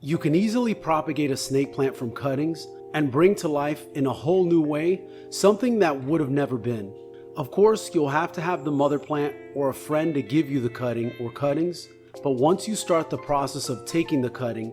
You can easily propagate a snake plant from cuttings and bring to life in a whole new way something that would have never been. Of course, you'll have to have the mother plant or a friend to give you the cutting or cuttings, but once you start the process of taking the cutting,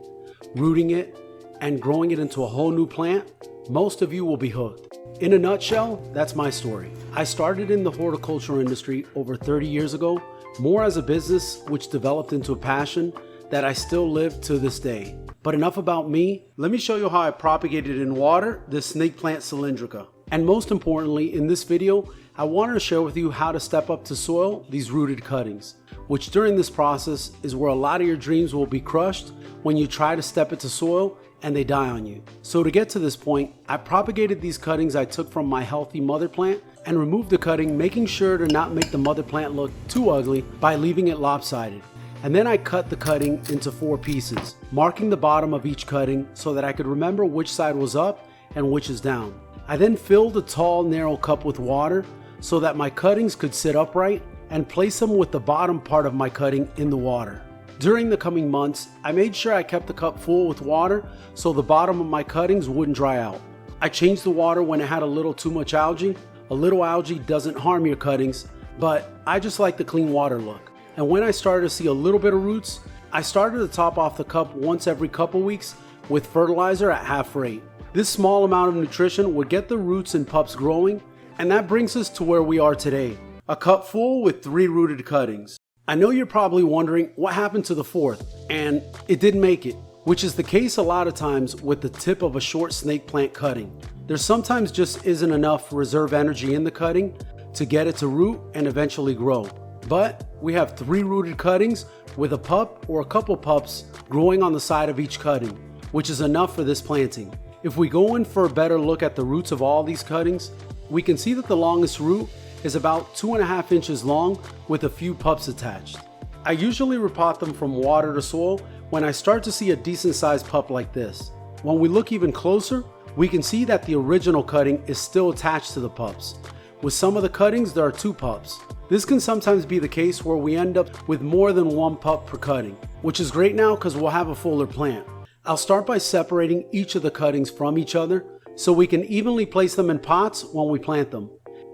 rooting it, and growing it into a whole new plant, most of you will be hooked. In a nutshell, that's my story. I started in the horticulture industry over 30 years ago, more as a business which developed into a passion that I still live to this day. But enough about me, let me show you how I propagated in water this snake plant Cylindrica. And most importantly, in this video, I wanted to share with you how to step up to soil these rooted cuttings, which during this process is where a lot of your dreams will be crushed when you try to step it to soil and they die on you. So to get to this point, I propagated these cuttings I took from my healthy mother plant and removed the cutting, making sure to not make the mother plant look too ugly by leaving it lopsided. And then I cut the cutting into 4 pieces, marking the bottom of each cutting so that I could remember which side was up and which is down. I then filled a tall, narrow cup with water so that my cuttings could sit upright and place them with the bottom part of my cutting in the water. During the coming months, I made sure I kept the cup full with water so the bottom of my cuttings wouldn't dry out. I changed the water when it had a little too much algae. A little algae doesn't harm your cuttings, but I just like the clean water look. And when I started to see a little bit of roots, I started to top off the cup once every couple weeks with fertilizer at half rate. This small amount of nutrition would get the roots and pups growing, and that brings us to where we are today. A cup full with 3 rooted cuttings. I know you're probably wondering what happened to the 4th, and it didn't make it, which is the case a lot of times with the tip of a short snake plant cutting. There sometimes just isn't enough reserve energy in the cutting to get it to root and eventually grow. But we have 3 rooted cuttings with a pup or a couple pups growing on the side of each cutting, which is enough for this planting. If we go in for a better look at the roots of all these cuttings, we can see that the longest root is about 2.5 inches long with a few pups attached. I usually repot them from water to soil when I start to see a decent sized pup like this. When we look even closer, we can see that the original cutting is still attached to the pups. With some of the cuttings, there are 2 pups. This can sometimes be the case where we end up with more than 1 pup per cutting, which is great now because we'll have a fuller plant. I'll start by separating each of the cuttings from each other so we can evenly place them in pots when we plant them,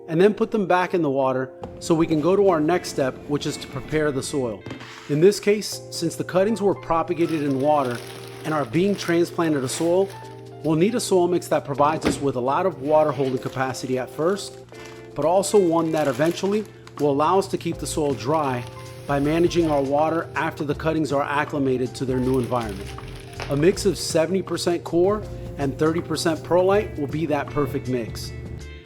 and then put them back in the water so we can go to our next step, which is to prepare the soil. In this case, since the cuttings were propagated in water and are being transplanted to soil, we'll need a soil mix that provides us with a lot of water holding capacity at first, but also one that eventually will allow us to keep the soil dry by managing our water after the cuttings are acclimated to their new environment. A mix of 70% core and 30% perlite will be that perfect mix.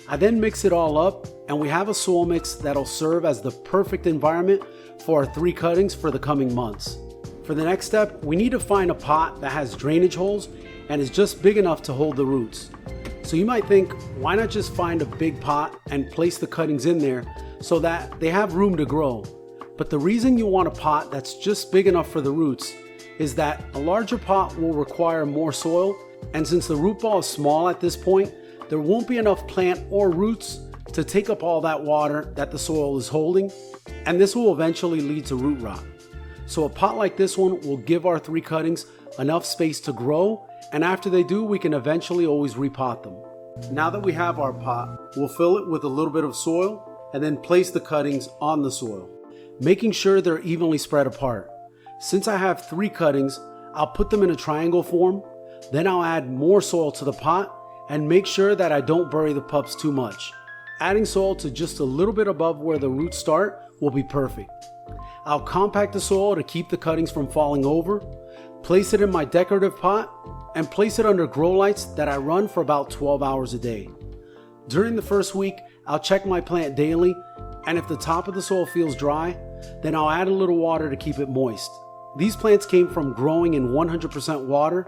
I then mix it all up and we have a soil mix that'll serve as the perfect environment for our 3 cuttings for the coming months. For the next step, we need to find a pot that has drainage holes and is just big enough to hold the roots. So you might think, why not just find a big pot and place the cuttings in there so that they have room to grow? But the reason you want a pot that's just big enough for the roots is that a larger pot will require more soil, and since the root ball is small at this point, there won't be enough plant or roots to take up all that water that the soil is holding, and this will eventually lead to root rot. So a pot like this one will give our 3 cuttings enough space to grow, and after they do, we can eventually always repot them. Now that we have our pot, we'll fill it with a little bit of soil and then place the cuttings on the soil, making sure they're evenly spread apart. Since I have 3 cuttings, I'll put them in a triangle form, then I'll add more soil to the pot and make sure that I don't bury the pups too much. Adding soil to just a little bit above where the roots start will be perfect. I'll compact the soil to keep the cuttings from falling over, place it in my decorative pot, and place it under grow lights that I run for about 12 hours a day. During the first week, I'll check my plant daily, and if the top of the soil feels dry, then I'll add a little water to keep it moist. These plants came from growing in 100% water,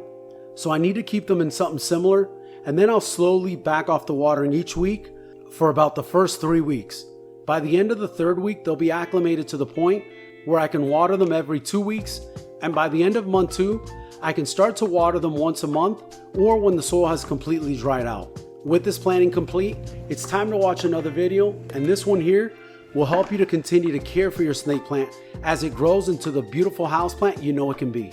so I need to keep them in something similar, and then I'll slowly back off the watering each week for about the first 3 weeks. By the end of the 3rd week, they'll be acclimated to the point where I can water them every 2 weeks, and by the end of month 2, I can start to water them once a month or when the soil has completely dried out. With this planting complete, it's time to watch another video, and this one here will help you to continue to care for your snake plant as it grows into the beautiful houseplant you know it can be.